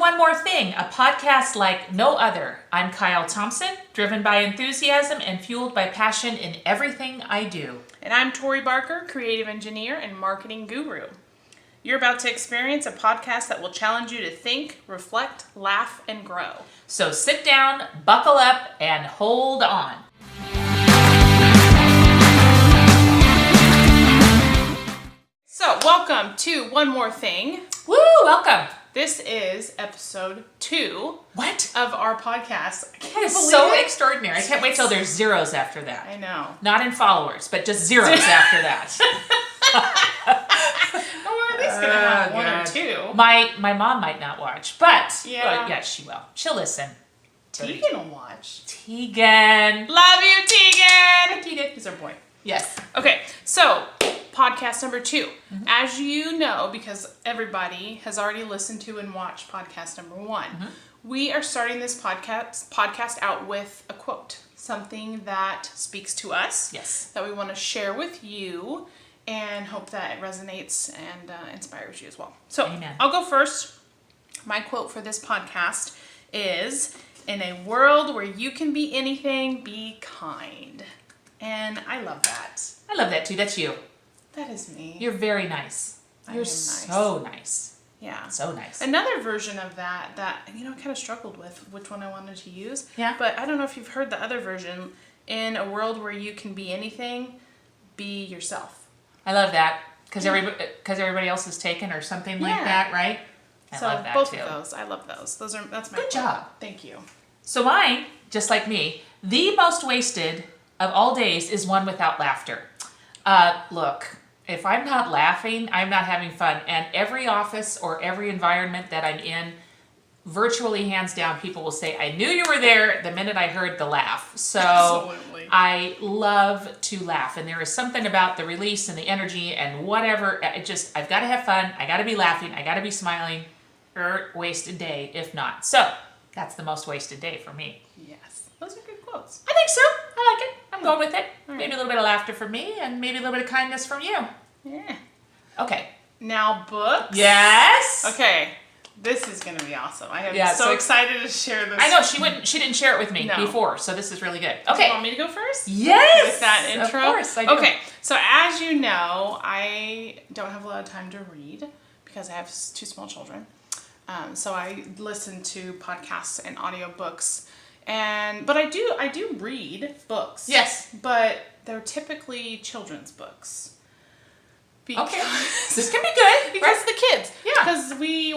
One More Thing, a podcast like no other. I'm Kyle Thompson, driven by enthusiasm and fueled by passion in everything I do. And I'm Tori Barker, creative engineer and marketing guru. You're about to experience a podcast that will challenge you to think, reflect, laugh, and grow. So sit down, buckle up, and hold on. So, welcome to One More Thing. Woo, welcome. This is episode 2 What? of our podcast. I can't That is believe so it. extraordinary. I can't wait till there's zeros after that. I know. Not in followers, but just zeros after that. Oh, we're at least going to have one or two. My mom might not watch, but Yeah. she will. She'll listen. Tegan will watch. Tegan. Love you, Tegan! Tegan. He's our boy. Yes. Okay, so podcast number 2. Mm-hmm. As you know, because everybody has already listened to and watched podcast number 1, we are starting this podcast out with a quote, something that speaks to us, Yes. that we want to share with you, and hope that it resonates and inspires you as well. So Amen. I'll go first. My quote for this podcast is, "In a world where you can be anything, be kind." And I love that. I love that too. That's you. That is me. You're very nice. I You're am nice. so nice. Yeah. So nice. Another version of that I kind of struggled with which one I wanted to use. Yeah. But I don't know if you've heard the other version. In a world where you can be anything, be yourself. I love that because everybody else is taken or something like Yeah. that, right? I So love that both too. of those. I love those. That's my Good quote. job. Thank you. So mine, just like me, the most wasted of all days is one without laughter. Look, if I'm not laughing, I'm not having fun. And every office or every environment that I'm in, virtually hands down, people will say, "I knew you were there the minute I heard the laugh." So Absolutely. I love to laugh. And there is something about the release and the energy and whatever. I've got to have fun. I got to be laughing. I got to be smiling. Wasted day, if not. So that's the most wasted day for me. Yes. Those are good quotes. I think so. I like it. I'm going with it. All right. Maybe a little bit of laughter from me and maybe a little bit of kindness from you. Yeah. Okay. Now books. Yes. Okay. This is going to be awesome. I am Yeah, so so- excited to share this. I know she didn't share it with me No. before, so this is really good. Do you Okay. want me to go first? Yes. With that intro? Of course, I do. Okay, so as you know, I don't have a lot of time to read because I have 2 small children. So I listen to podcasts and audiobooks. But I do read books. Yes. But they're typically children's books. Okay. This can be good. Because the kids. Yeah. Because we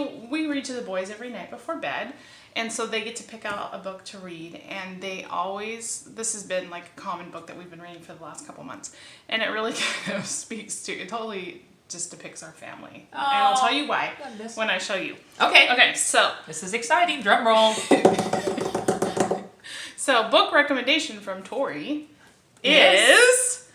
read to the boys every night before bed. And so they get to pick out a book to read. And this has been like a common book that we've been reading for the last couple months. And it really kind of it totally just depicts our family. And I'll tell you why goodness. when I show you. Okay. Okay, so This is exciting. Drum roll. book recommendation from Tori Yes. is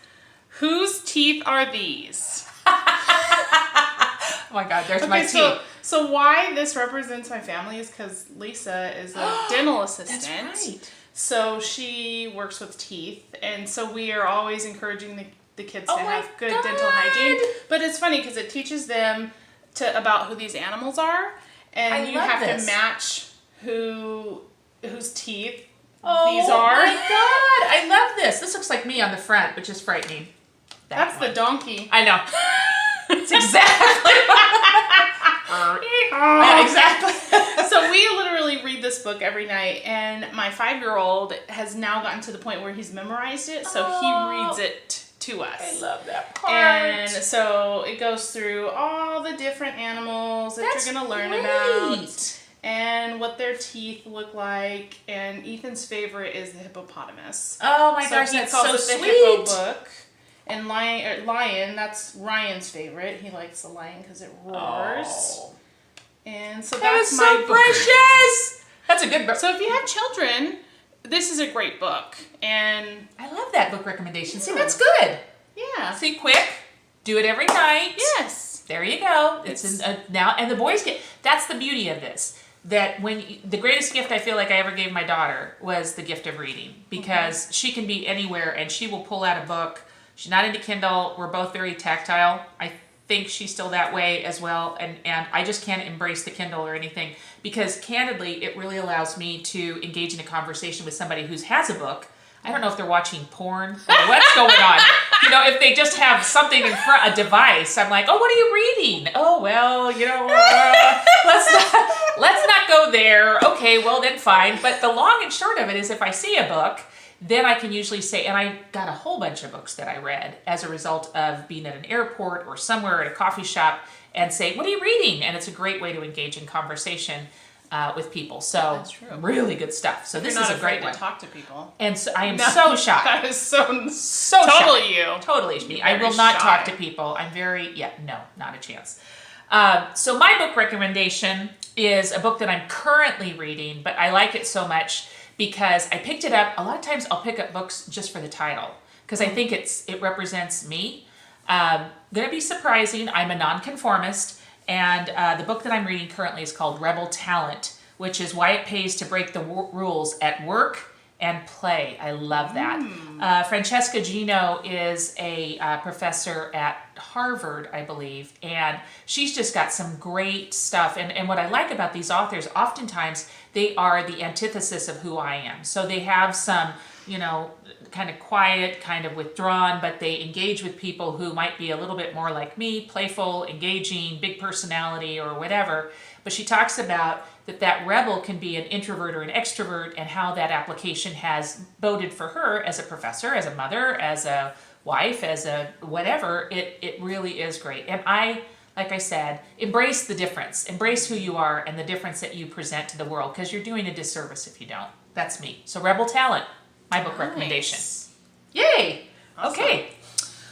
Whose Teeth Are These? Oh my God, there's my teeth. So why this represents my family is because Lisa is a dental assistant. That's right. So she works with teeth, and so we are always encouraging the kids to Oh my have good God. dental hygiene. But it's funny because it teaches them about who these animals are, and I you love have this. to match whose teeth Oh these are. my God, I love this. This looks like me on the front, which is frightening. That's one. the donkey. I know. It's exactly. Yeah, exactly. So we literally read this book every night, and my 5-year-old has now gotten to the point where he's memorized it, so Oh. he reads it to us. I love that part. And so it goes through all the different animals that That's you're going to learn great. about and what their teeth look like. And Ethan's favorite is the hippopotamus. Oh my So gosh, he that's calls so it the sweet. Hippo book. And lion, that's Ryan's favorite. He likes the lion because it roars. Oh. And so That that's is my so book. precious. That's a good book. So if you have children, this is a great book. And I love that book recommendation. See, Yeah. that's good. yeah. See, quick. Do it every night. Yes. There you go. It's now, and the boys get. That's the beauty of this. That the greatest gift I feel like I ever gave my daughter was the gift of reading, because she can be anywhere and she will pull out a book. She's not into Kindle. We're both very tactile. I think she's still that way as well, and I just can't embrace the Kindle or anything, because candidly, it really allows me to engage in a conversation with somebody who has a book. I don't know if they're watching porn or what's going on. If they just have something in front, a device, I'm like, oh, what are you reading? Oh, well, let's not go there. Okay, well then fine. But the long and short of it is, if I see a book, then I can usually say, and I got a whole bunch of books that I read as a result of being at an airport or somewhere at a coffee shop, and say, what are you reading? And it's a great way to engage in conversation with people. So That's true. Really good stuff. So this You're is not a great afraid one. to talk to people. And so I am so shy. That is so Totally shy. You. Totally me. Very I will not shy. talk to people. I'm no, not a chance. So my book recommendation is a book that I'm currently reading, but I like it so much because I picked it up. A lot of times I'll pick up books just for the title, because I think it represents me. Gonna be surprising. I'm a nonconformist, and the book that I'm reading currently is called Rebel Talent, which is why it pays to break the rules at work and play. I love that. Francesca Gino is a professor at Harvard, I believe, and she's just got some great stuff. And what I like about these authors, oftentimes they are the antithesis of who I am. So they have some, kind of quiet, kind of withdrawn, but they engage with people who might be a little bit more like me, playful, engaging, big personality, or whatever. But she talks about that rebel can be an introvert or an extrovert, and how that application has boded for her as a professor, as a mother, as a wife, as a whatever. It really is great. And I, like I said, embrace the difference. Embrace who you are and the difference that you present to the world, because you're doing a disservice if you don't. That's me. So Rebel Talent, my book recommendation. Yay! Awesome.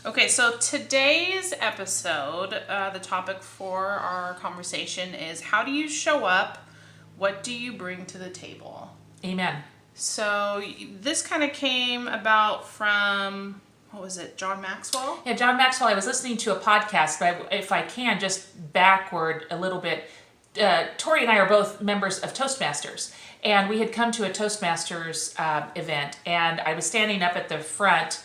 Okay, so today's episode, the topic for our conversation is, how do you show up? What do you bring to the table? Amen. So this kind of came about from, what was it, John Maxwell? Yeah, John Maxwell. I was listening to a podcast, but if I can, just backward a little bit, Tori and I are both members of Toastmasters, and we had come to a Toastmasters event, and I was standing up at the front,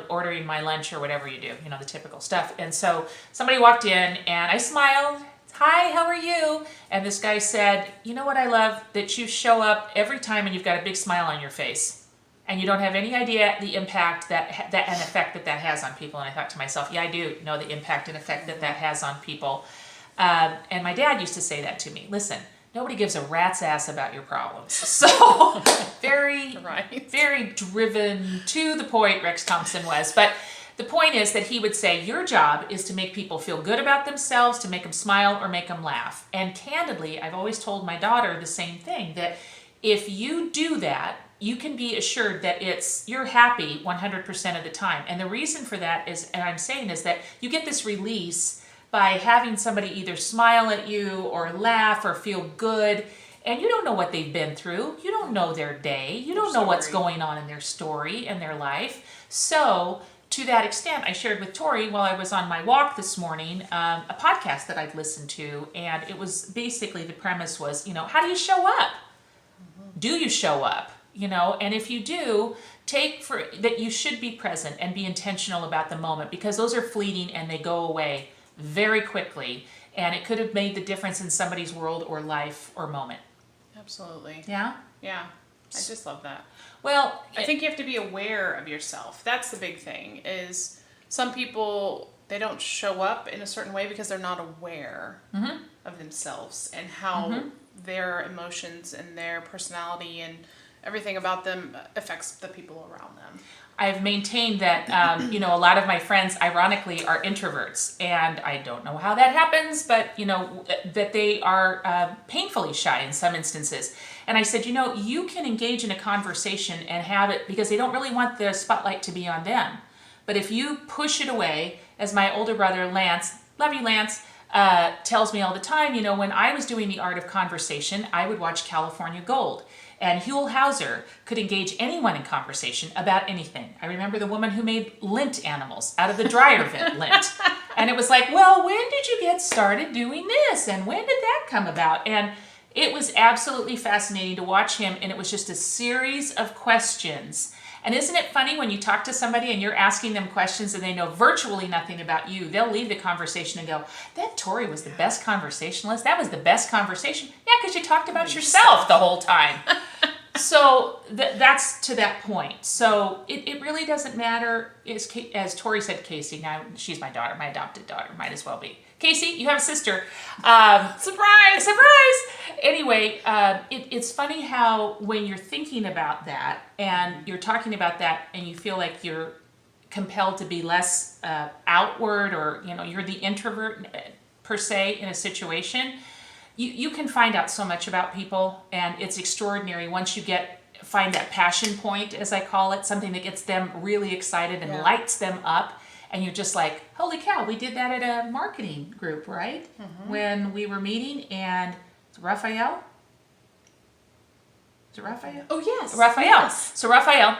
ordering my lunch or whatever you do, the typical stuff. And so somebody walked in, and I smiled. Hi, how are you? And this guy said, you know what I love? That you show up every time and you've got a big smile on your face. And you don't have any idea the impact that and effect that has on people. And I thought to myself, yeah, I do know the impact and effect that has on people. And my dad used to say that to me. Listen, nobody gives a rat's ass about your problems. So very, very driven, to the point, Rex Thompson was. But the point is that he would say, your job is to make people feel good about themselves, to make them smile or make them laugh. And candidly, I've always told my daughter the same thing, that if you do that, you can be assured that you're happy 100% of the time. And the reason for that is that you get this release by having somebody either smile at you or laugh or feel good. And you don't know what they've been through. You don't know their day. You don't know what's going on in their story and their life. So to that extent, I shared with Tori while I was on my walk this morning a podcast that I'd listened to, and it was basically, the premise was, how do you show up? Do you show up? And if you do, that you should be present and be intentional about the moment, because those are fleeting and they go away very quickly, and it could have made the difference in somebody's world or life or moment. Absolutely. Yeah? Yeah. I just love that. Well, I think you have to be aware of yourself. That's the big thing, is some people, they don't show up in a certain way because they're not aware of themselves and how their emotions and their personality and everything about them affects the people around them. I've maintained that, a lot of my friends, ironically, are introverts. And I don't know how that happens, but, that they are painfully shy in some instances. And I said, you can engage in a conversation and have it, because they don't really want the spotlight to be on them. But if you push it away, as my older brother, Lance, love you, Lance, tells me all the time, when I was doing the art of conversation, I would watch California Gold. And Huell Hauser could engage anyone in conversation about anything. I remember the woman who made lint animals out of the dryer vent lint. And it was like, well, when did you get started doing this? And when did that come about? And it was absolutely fascinating to watch him. And it was just a series of questions. And isn't it funny when you talk to somebody and you're asking them questions and they know virtually nothing about you, they'll leave the conversation and go, that Tori was the best conversationalist. That was the best conversation. Yeah, because you talked about yourself the whole time. So that's to that point. So it really doesn't matter. As Tori said, Casey, now she's my daughter, my adopted daughter, might as well be. Casey, you have a sister. Surprise! Surprise! Anyway, it's funny how when you're thinking about that and you're talking about that and you feel like you're compelled to be less outward, or you're the introvert per se in a situation, you can find out so much about people, and it's extraordinary once you find that passion point, as I call it, something that gets them really excited and lights them up. And you're just like, holy cow, we did that at a marketing group, right? When we were meeting, and Raphael? Is it Raphael? Oh, yes. Raphael. Yes. So Raphael,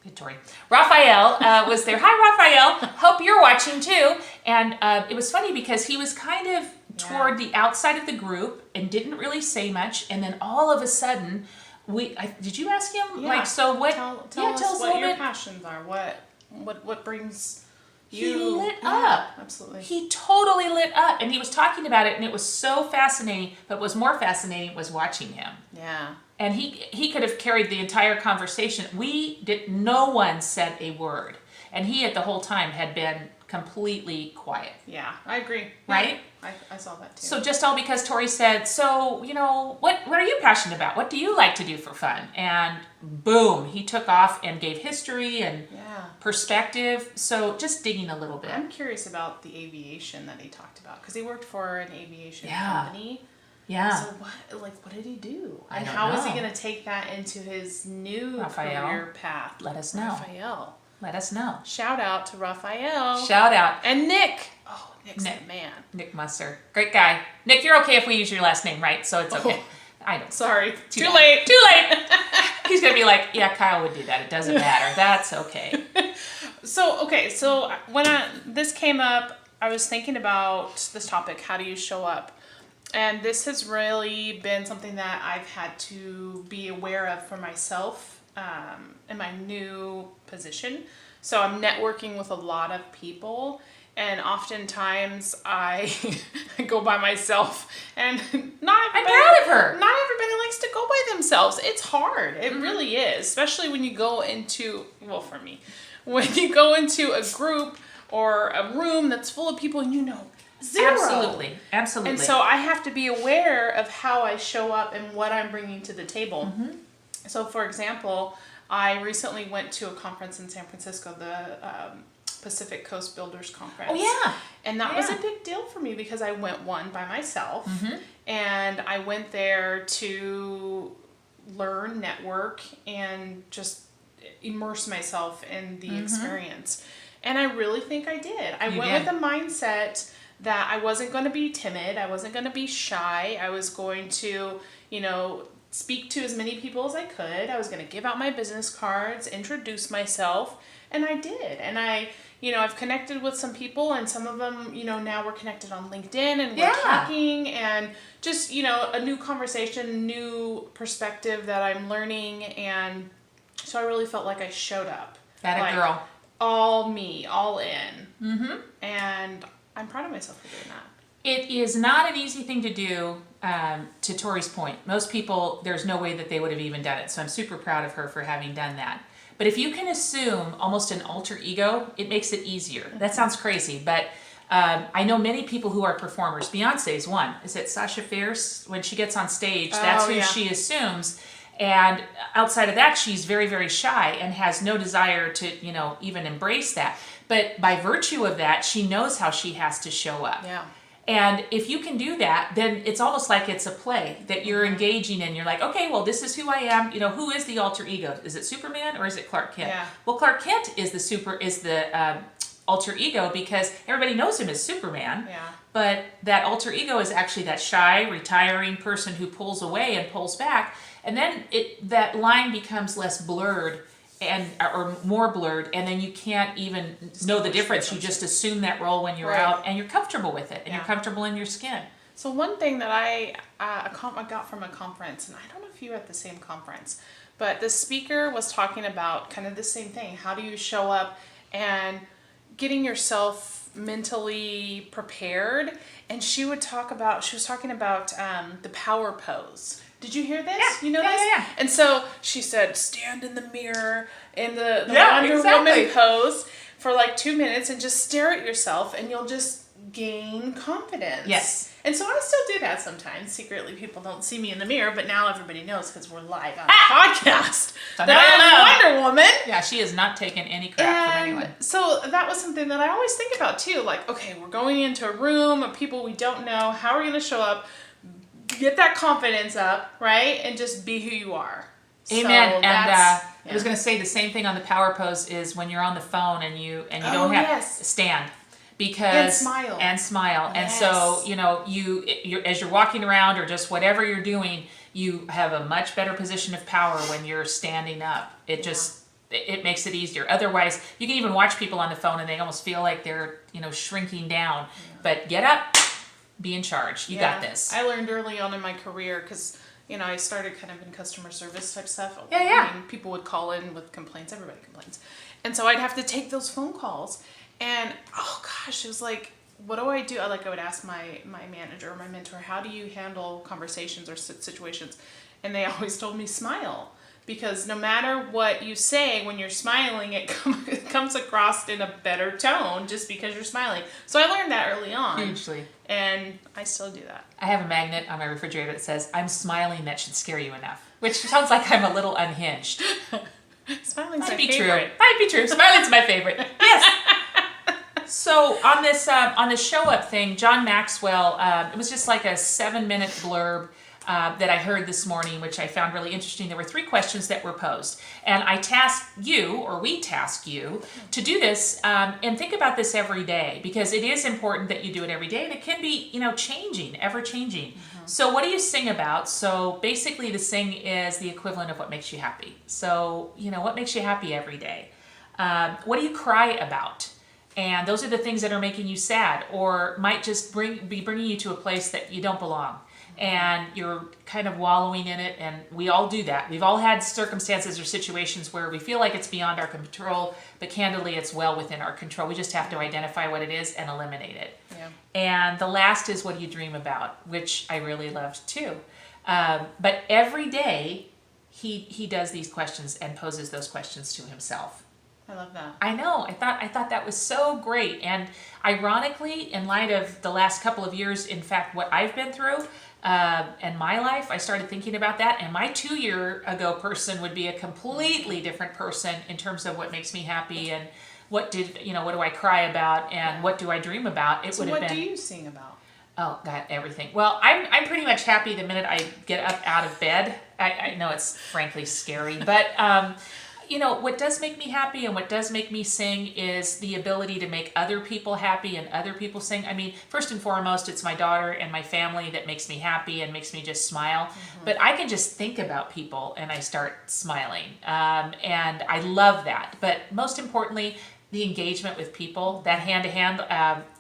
good Tori. Raphael was there. Hi, Raphael. Hope you're watching too. And it was funny because he was kind of toward the outside of the group and didn't really say much. And then all of a sudden, did you ask him? Yeah. Like, so what? Tell us what your passions are. What brings... He lit up. Absolutely. He totally lit up, and he was talking about it, and it was so fascinating. But what was more fascinating was watching him. Yeah. And he could have carried the entire conversation. No one said a word, and he the whole time had been completely quiet. Yeah, I agree. Right? I saw that too. So just all because Tori said, so, what are you passionate about? What do you like to do for fun? And boom, he took off and gave history and perspective. So just digging a little bit. I'm curious about the aviation that he talked about, because he worked for an aviation company. Yeah. So what did he do? I And don't how know. is he going to take that into his new career path? Let us know. Raphael. Let us know. Shout out to Raphael. Shout out. And Nick. Oh, Nick's the man. Nick Musser. Great guy. Nick, you're okay if we use your last name, right? So it's okay. I don't. Sorry. Too bad. late. Too late. He's going to be like, yeah, Kyle would do that. It doesn't matter. That's okay. So when this came up, I was thinking about this topic, how do you show up? And this has really been something that I've had to be aware of for myself in my new position. So I'm networking with a lot of people, and oftentimes I go by myself, and not everybody, I'm proud of her. Not everybody likes to go by themselves. It's hard. It really is, especially when you go into, for me, when you go into a group or a room that's full of people and zero. Absolutely. And so I have to be aware of how I show up and what I'm bringing to the table. So, for example, I recently went to a conference in San Francisco, the Pacific Coast Builders Conference. Oh, yeah. And that was a big deal for me because I went by myself. And I went there to learn, network, and just immerse myself in the experience. And I really think I did. I went with the mindset that I wasn't going to be timid. I wasn't going to be shy. I was going to, speak to as many people as I could. I was going to give out my business cards, introduce myself, and I did. And I've connected with some people, and some of them, now we're connected on LinkedIn, and we're talking, and just, a new conversation, new perspective that I'm learning. And so I really felt like I showed up. That a girl. All me, all in. And I'm proud of myself for doing that. It is not an easy thing to do, to Tori's point. Most people, there's no way that they would have even done it. So I'm super proud of her for having done that. But if you can assume almost an alter ego, it makes it easier. That sounds crazy, but I know many people who are performers. Beyonce's one. Is it Sasha Fierce? When she gets on stage, that's who she assumes. And outside of that, she's very, very shy and has no desire to, even embrace that. But by virtue of that, she knows how she has to show up. Yeah. And if you can do that, then it's almost like it's a play that you're engaging in. You're like, okay, well, this is who I am. Who is the alter ego? Is it Superman or is it Clark Kent? Yeah. Well, Clark Kent is the alter ego because everybody knows him as Superman. Yeah. But that alter ego is actually that shy, retiring person who pulls away and pulls back. And then that line becomes less blurred or more blurred, and then you can't even know the difference. You just assume that role when you're out, and you're comfortable with it, and you're comfortable in your skin. So one thing that I got from a conference, and I don't know if you were at the same conference, But the speaker was talking about kind of the same thing. How do you show up and getting yourself mentally prepared? And she was talking about the power pose. Did you hear this? Yeah. You know Yeah, this? yeah, yeah. And so she said, stand in the mirror in the Yeah, Wonder exactly. Woman pose for like 2 minutes and just stare at yourself, and you'll just gain confidence. Yes. And so I still do that sometimes. Secretly, people don't see me in the mirror, but now everybody knows because we're live on a podcast So that I am Wonder Woman. Yeah, she is not taking any crap from anyone. So that was something that I always think about too. Like, okay, we're going into a room of people we don't know. How are we going to show up? Get that confidence up, right? And just be who you are. Amen. So And that's- I was going to say the same thing on the power pose is when you're on the phone and you Oh, don't have yes. stand. Because And smile. and Yes. so you as you're walking around or just whatever you're doing, you have a much better position of power when you're standing up. It makes it easier. Otherwise, you can even watch people on the phone and they almost feel like they're shrinking down. But get up, be in charge. You got this. I learned early on in my career because I started kind of in customer service type stuff. Yeah. I mean, people would call in with complaints. Everybody complains, and so I'd have to take those phone calls. And oh gosh, it was like, what do I do? I would ask my manager or my mentor, how do you handle conversations or situations? And they always told me smile, because no matter what you say, when you're smiling, it comes across in a better tone just because you're smiling. So I learned that early on. Hugely. And I still do that. I have a magnet on my refrigerator that says, "I'm smiling, that should scare you enough," which sounds like I'm a little unhinged. Smiling's my Might be favorite. true. Might be true. Smiling's my favorite. Yes. So on this show up thing, John Maxwell, it was just like a 7-minute blurb that I heard this morning, which I found really interesting. There were 3 questions that were posed, and we task you to do this and think about this every day, because it is important that you do it every day, and it can be changing, ever changing. So what do you sing about? So basically, the sing is the equivalent of what makes you happy. So what makes you happy every day? What do you cry about? And those are the things that are making you sad, or might just be bringing you to a place that you don't belong. And you're kind of wallowing in it, and we all do that. We've all had circumstances or situations where we feel like it's beyond our control, but candidly, it's well within our control. We just have to identify what it is and eliminate it. Yeah. And the last is, what do you dream about? Which I really loved too. But every day, he does these questions and poses those questions to himself. I love that. I know. I thought that was so great. And ironically, in light of the last couple of years, in fact, what I've been through in my life, I started thinking about that. And my 2-year ago person would be a completely different person in terms of what makes me happy and what do I cry about and what do I dream about. It would have been. What do you sing about? Oh God, everything. Well, I'm pretty much happy the minute I get up out of bed. I know it's frankly scary, but what does make me happy and what does make me sing is the ability to make other people happy and other people sing. I mean, first and foremost, it's my daughter and my family that makes me happy and makes me just smile. But I can just think about people and I start smiling. And I love that. But most importantly, the engagement with people, that hand-to-hand.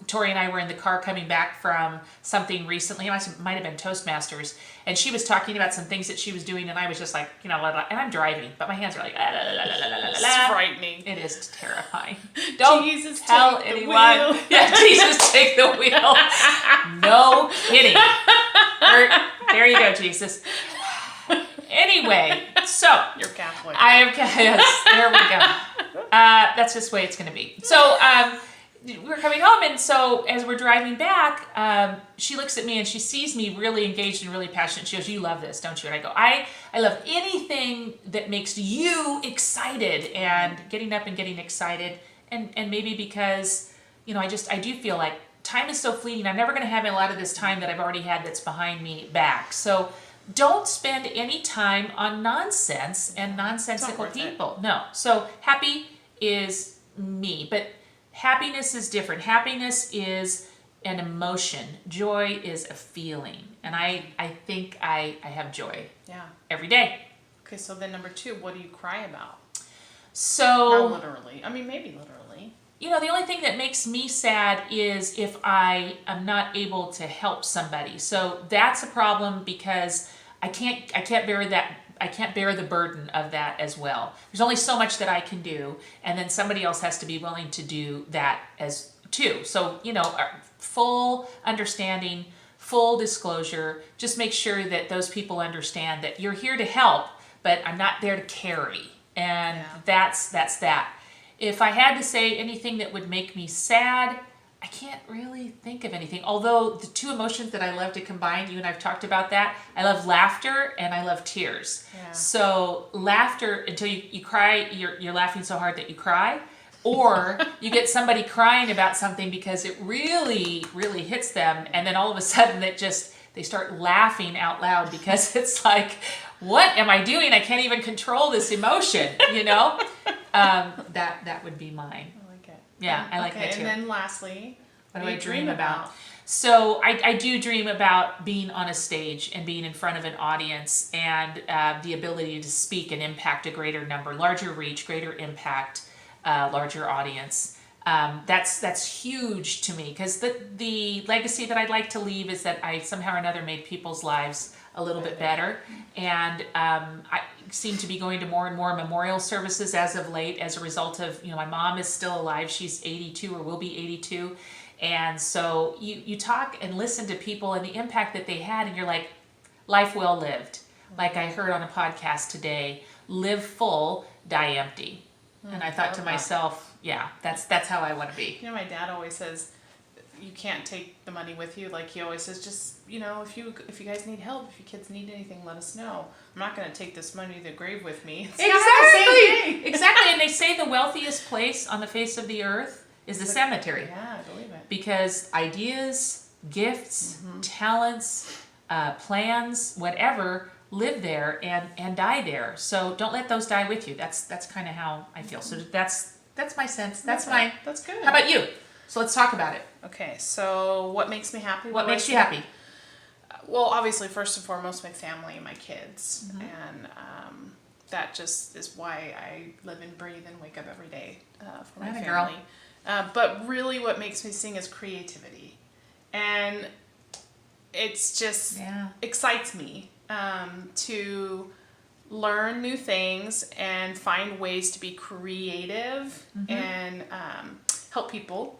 Tori and I were in the car coming back from something recently. It might have been Toastmasters. And she was talking about some things that she was doing, and I was just like, blah, blah, and I'm driving, but my hands are like, la, la, la, la, la, la, It's la. frightening. It is terrifying. Don't Jesus, tell take the anyone. wheel. Yeah, Jesus, take the wheel. No kidding. There you go, Jesus. Anyway, so You're Catholic. I am, yes, there we go. That's just the way it's going to be. So we were coming home, and so as we're driving back, she looks at me and she sees me really engaged and really passionate. She goes, "You love this, don't you?" And I go, I love anything that makes you excited, and getting up and getting excited, and maybe because, I do feel like time is so fleeting. I'm never going to have a lot of this time that I've already had that's behind me back. So don't spend any time on nonsense and nonsensical It's not worth it. people. No. So happy is me, but happiness is different. Happiness is an emotion. Joy is a feeling. And I think I have joy Yeah. every day. Okay, so then number 2, what do you cry about? So, Not literally. I mean, maybe literally. the only thing that makes me sad is if I am not able to help somebody. So that's a problem because I can't bear that can't bear the burden of that as well. There's only so much that I can do, and then somebody else has to be willing to do that as too. So, full understanding, full disclosure, just make sure that those people understand that you're here to help, but I'm not there to carry. And that's that. If I had to say anything that would make me sad, I can't really think of anything. Although the two emotions that I love to combine, you and I've talked about that. I love laughter and I love tears. Yeah. So laughter until you cry, you're laughing so hard that you cry. Or you get somebody crying about something because it really, really hits them. And then all of a sudden they start laughing out loud because it's like, what am I doing? I can't even control this emotion, That would be mine. Yeah, I like that too. And then lastly, what do I dream about? So I do dream about being on a stage and being in front of an audience and the ability to speak and impact a greater number, larger reach, greater impact, larger audience. That's huge to me because the legacy that I'd like to leave is that I somehow or another made people's lives a little bit better. And I seem to be going to more and more memorial services as of late as a result of, my mom is still alive. She's 82 or will be 82. And so you talk and listen to people and the impact that they had and you're like, life well lived. Like I heard on a podcast today, live full, die empty. And I thought to myself, that's how I want to be. My dad always says, you can't take the money with you. Like he always says, just, if you guys need help, if your kids need anything, let us know. I'm not going to take this money to the grave with me. It's kind of the same thing. Exactly. And they say the wealthiest place on the face of the earth is the cemetery. Yeah, I believe it. Because ideas, gifts, talents, plans, whatever, live there and die there. So don't let those die with you. That's kind of how I feel. So that's my sense. That's good. How about you? So let's talk about it. Okay, so what makes me happy? What makes you happy? Well, obviously, first and foremost, my family and my kids. And that just is why I live and breathe and wake up every day for my family. But really what makes me sing is creativity. And it's just excites me to learn new things and find ways to be creative and help people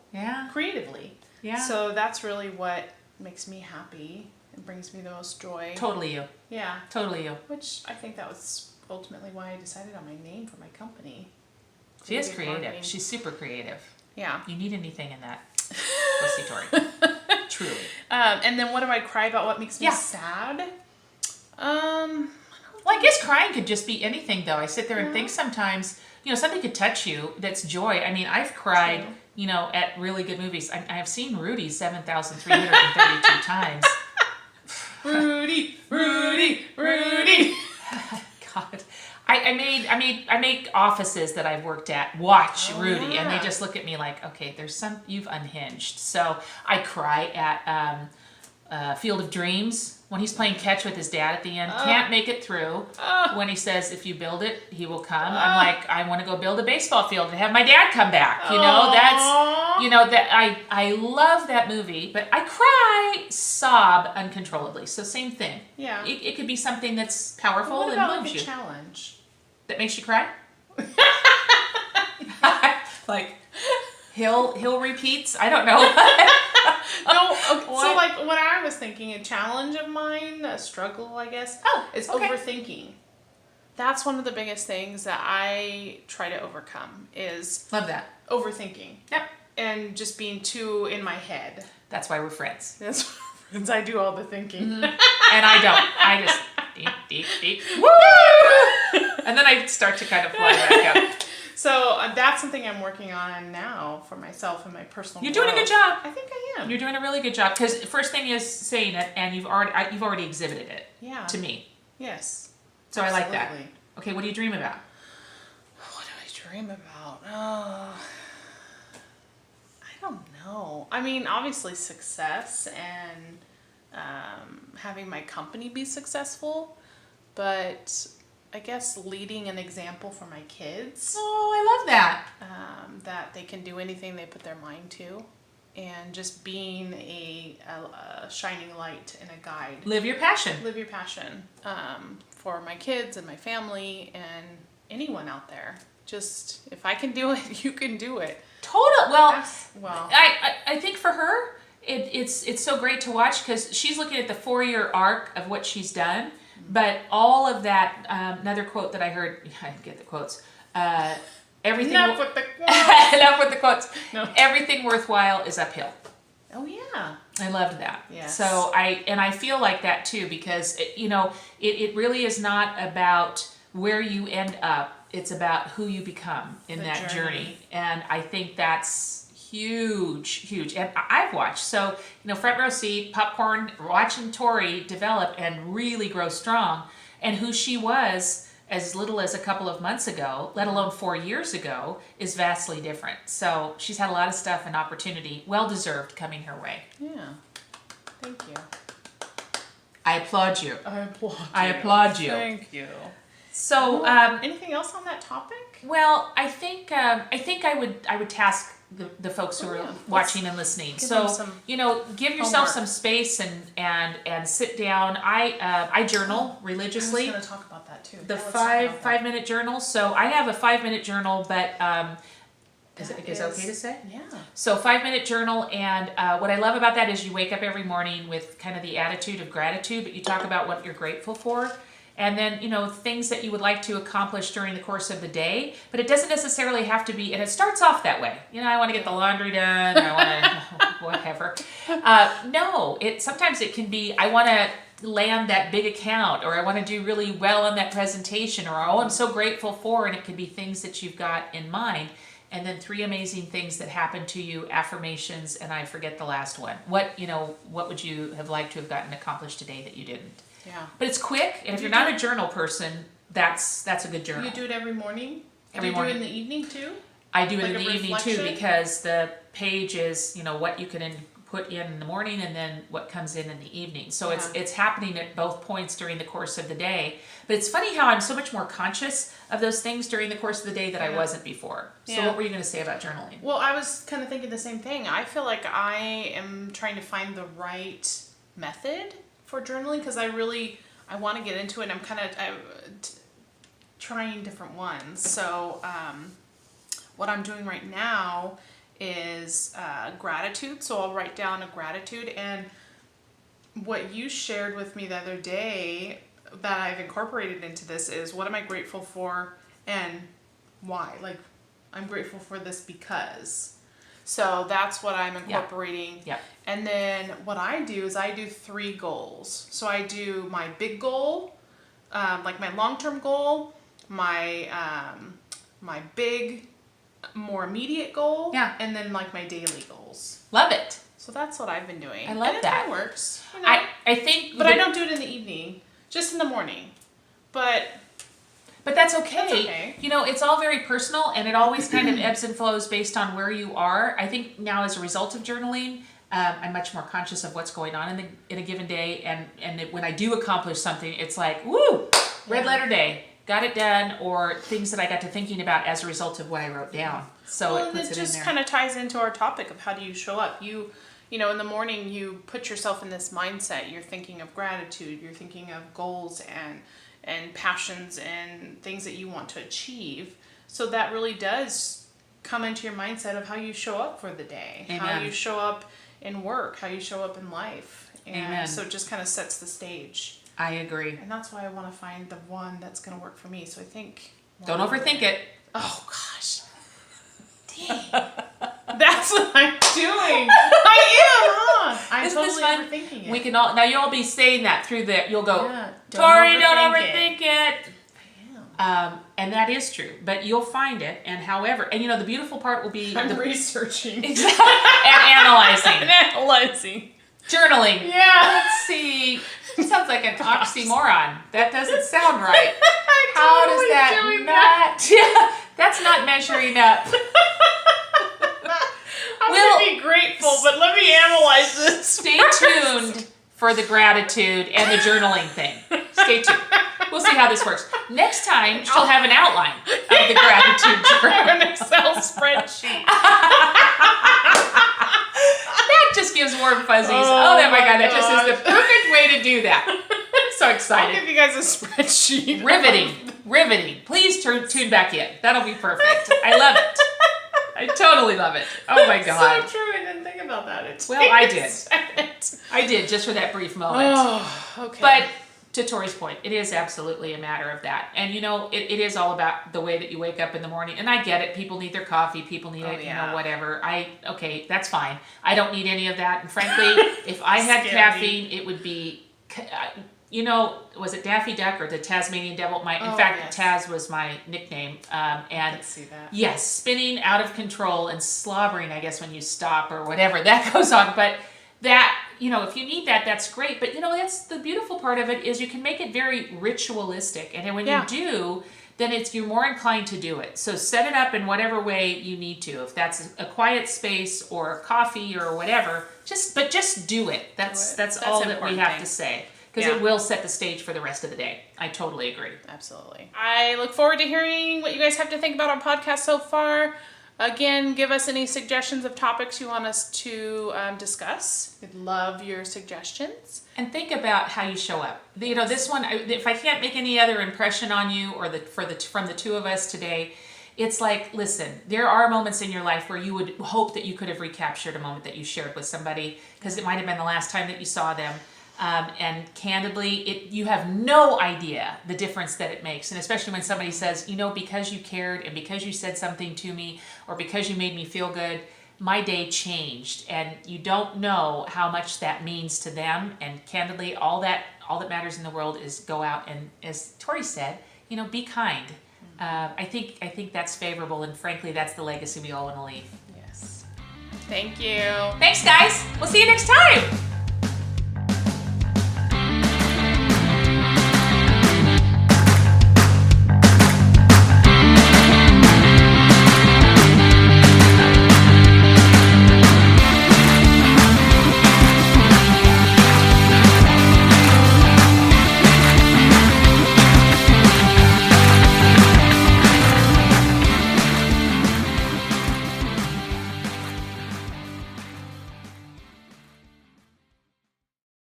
creatively. Yeah. So that's really what makes me happy and brings me the most joy. Totally you. Yeah. Totally you. Which I think that was ultimately why I decided on my name for my company. She is creative. Marketing. She's super creative. Yeah. You need anything in that. Go see Tori. Truly. And then what do I cry about? What makes me sad? Well, I guess crying could just be anything, though. I sit there and think sometimes, something could touch you that's joy. I mean, I've cried, at really good movies. I have seen Rudy 7,332 times. Rudy. God. I make offices that I've worked at watch Rudy, and they just look at me like, okay, you've unhinged. So I cry at Field of Dreams when he's playing catch with his dad at the end. Can't make it through. When he says, if you build it, he will come. I'm like, I want to go build a baseball field and have my dad come back. I love that movie, but I sob uncontrollably. So same thing. Yeah. It could be something that's powerful and moves you. Challenge? That makes you cry? Like, Hill repeats? I don't know. No, okay, so like what I was thinking, a challenge of mine, a struggle, I guess, is overthinking. That's one of the biggest things that I try to overcome is love that. Overthinking. Yep. And just being too in my head. That's why we're friends. That's why we're friends. I do all the thinking. And I don't. I just deep. Woo! And then I start to kind of fly back up. So that's something I'm working on now for myself and my personal You're doing a good job. I think I am. You're doing a really good job because first thing is saying it, and you've already exhibited it. Yeah. To me. Yes. So absolutely. I like that. Okay, what do you dream about? What do I dream about? Oh, I don't know. I mean, obviously success and having my company be successful, but I guess leading an example for my kids. Oh, I love that. That they can do anything they put their mind to. And just being a shining light and a guide. Live your passion. Live your passion for my kids and my family and anyone out there. Just, if I can do it, you can do it. Total. Well, Well, I think for her, it's so great to watch because she's looking at the 4-year arc of what she's done. But all of that, another quote that I heard, I get the quotes. Everything. enough with the quotes. Enough with the quotes. No. Everything worthwhile is uphill. Oh yeah. I loved that. Yes. So I feel like that too because it really is not about where you end up. It's about who you become in that journey. And I think that's huge. And I've watched. So, front row seat, popcorn, watching Tori develop and really grow strong. And who she was as little as a couple of months ago, let alone 4 years ago, is vastly different. So she's had a lot of stuff and opportunity, well-deserved, coming her way. Yeah. Thank you. I applaud you. I applaud you. Thank you. So, anything else on that topic? well, I think I would task the folks who are watching and listening. So, give yourself some space and sit down. I journal religiously. I was going to talk about that too. The 5-minute journal. So I have a 5-minute journal, but is it okay to say? Yeah. So 5-minute journal, and what I love about that is you wake up every morning with kind of the attitude of gratitude, but you talk about what you're grateful for. And then, things that you would like to accomplish during the course of the day, but it doesn't necessarily have to be, and it starts off that way. I want to get the laundry done, I want to, whatever. No, sometimes it can be, I want to land that big account, or I want to do really well on that presentation, or, oh, I'm so grateful for, and it could be things that you've got in mind. And then 3 amazing things that happened to you, affirmations, and I forget the last one. What would you have liked to have gotten accomplished today that you didn't? Yeah. But it's quick, and if you're not a journal person, that's a good journal. You do it every morning? Every morning. morning. Do you do it in the evening too? I do it in Like the a evening too, reflection? because the page is, what you can put in the morning and then what comes in the evening. So it's happening at both points during the course of the day. But it's funny how I'm so much more conscious of those things during the course of the day that I wasn't before. So what were you going to say about journaling? Well, I was kind of thinking the same thing. I feel like I am trying to find the right method for journaling because I want to get into it, and I'm kind of trying different ones. So what I'm doing right now is gratitude. So I'll write down a gratitude, and what you shared with me the other day that I've incorporated into this is, what am I grateful for and why? Like, I'm grateful for this because. So that's what I'm incorporating. Yeah. And then what I do is I do 3 goals. So I do my big goal, like my long-term goal, my my big, more immediate goal, and then like my daily goals. Love it. So that's what I've been doing. I love and that. It works. I think, but I don't do it in the evening, just in the morning. But that's okay. That's okay. It's all very personal, and it always kind of ebbs and flows based on where you are. I think now, as a result of journaling, I'm much more conscious of what's going on in a given day, and when I do accomplish something, it's like, woo, red letter day, got it done, or things that I got to thinking about as a result of what I wrote down. So it puts it in there. It just kind of ties into our topic of how do you show up. You in the morning, you put yourself in this mindset. You're thinking of gratitude. You're thinking of goals and passions and things that you want to achieve. So that really does come into your mindset of how you show up for the day, how you show up in work, how you show up in life. And so it just kind of sets the stage. I agree. And that's why I want to find the one that's going to work for me. So I think... Don't overthink it. Oh, gosh. Dang. That's what I'm doing. I am, huh? I'm totally overthinking it. We can all, now you'll be saying that through you'll go, don't Tori, don't overthink it. I am. And that is true, but you'll find it. And however, and the beautiful part will be I'm researching. Exactly. And analyzing. And analyzing. Journaling. Yeah. Let's see. It sounds like an oxymoron. That doesn't sound right. How does that not? Yeah, that's not measuring up. I'm going to be grateful, but let me analyze this. Stay tuned for the gratitude and the journaling thing. Stay tuned. We'll see how this works. Next time, she'll have an outline of the gratitude journal. An Excel spreadsheet. That just gives warm fuzzies. Oh my God, that just is the perfect way to do that. so I'll excited. give you guys a spreadsheet. Riveting. Please tune back in. That'll be perfect. I love it. I totally love it. Oh my God. So true. I didn't think about that. Well, I did. I did, just for that brief moment. Oh, okay. But to Tori's point, it is absolutely a matter of that. And it is all about the way that you wake up in the morning. And I get it. People need their coffee. People need whatever. Okay, that's fine. I don't need any of that. And frankly, if I had caffeine, it would be, was it Daffy Duck or the Tasmanian Devil? In fact, Taz was my nickname. And I can see that. Yes, spinning out of control and slobbering, I guess, when you stop or whatever, that goes on. But that, if you need that, that's great. But, that's the beautiful part of it is you can make it very ritualistic. And then when you do, then you're more inclined to do it. So set it up in whatever way you need to. If that's a quiet space or a coffee or whatever, just do it. That's all that we have to say. Because it will set the stage for the rest of the day. I totally agree. Absolutely. I look forward to hearing what you guys have to think about our podcast so far. Again, give us any suggestions of topics you want us to discuss. We'd love your suggestions. And think about how you show up. This one, if I can't make any other impression on you or from the two of us today, it's like, listen, there are moments in your life where you would hope that you could have recaptured a moment that you shared with somebody because it might have been the last time that you saw them. And candidly, you have no idea the difference that it makes. And especially when somebody says, because you cared and because you said something to me or because you made me feel good, my day changed. And you don't know how much that means to them. And candidly, all that matters in the world is go out and, as Tori said, be kind. I think that's favorable. And frankly, that's the legacy we all want to leave. Yes. Thank you. Thanks, guys. We'll see you next time.